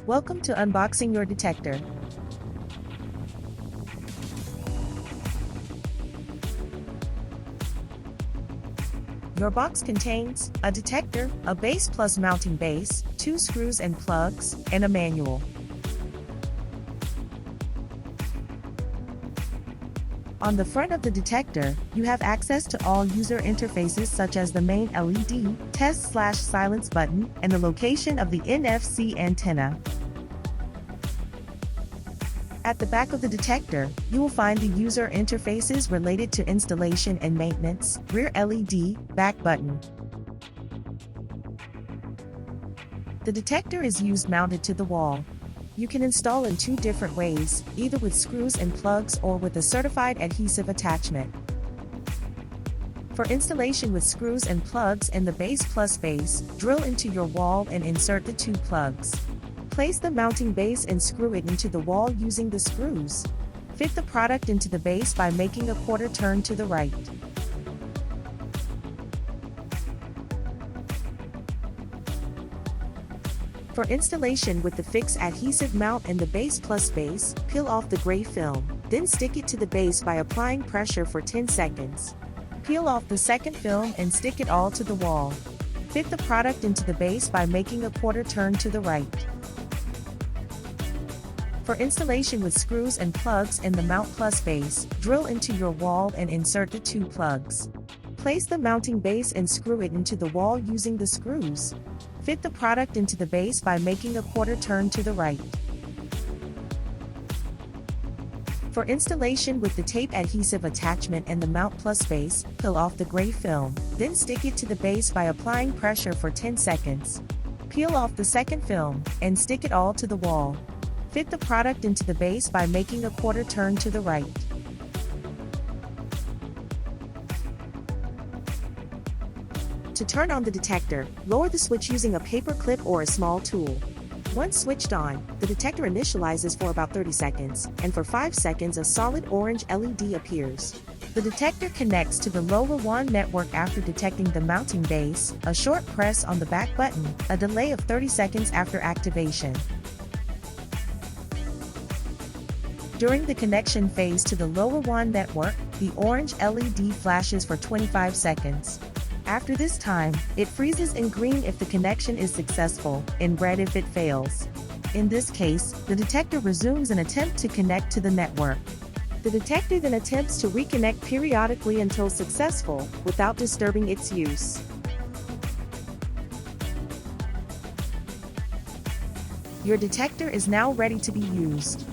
Welcome to unboxing your detector. Your box contains a detector, a base plus mounting base, 2 screws and plugs, and a manual. On the front of the detector, you have access to all user interfaces such as the main LED, test/silence button, and the location of the NFC antenna. At the back of the detector, you will find the user interfaces related to installation and maintenance, rear LED, back button. The detector is used mounted to the wall. You can install in 2 different ways, either with screws and plugs or with a certified adhesive attachment. For installation with screws and plugs and the base plus base, drill into your wall and insert the 2 plugs. Place the mounting base and screw it into the wall using the screws. Fit the product into the base by making a quarter turn to the right. For installation with the fixed adhesive mount and the base plus base, peel off the gray film, then stick it to the base by applying pressure for 10 seconds. Peel off the second film and stick it all to the wall. Fit the product into the base by making a quarter turn to the right. For installation with screws and plugs and the mount plus base, drill into your wall and insert the 2 plugs. Place the mounting base and screw it into the wall using the screws. Fit the product into the base by making a quarter turn to the right. For installation with the tape adhesive attachment and the mount plus base, peel off the gray film, then stick it to the base by applying pressure for 10 seconds. Peel off the second film, and stick it all to the wall. Fit the product into the base by making a quarter turn to the right. To turn on the detector, lower the switch using a paper clip or a small tool. Once switched on, the detector initializes for about 30 seconds, and for 5 seconds a solid orange LED appears. The detector connects to the lower WAN network after detecting the mounting base, a short press on the back button, a delay of 30 seconds after activation. During the connection phase to the lower WAN network, the orange LED flashes for 25 seconds. After this time, it freezes in green if the connection is successful, in red if it fails. In this case, the detector resumes an attempt to connect to the network. The detector then attempts to reconnect periodically until successful, without disturbing its use. Your detector is now ready to be used.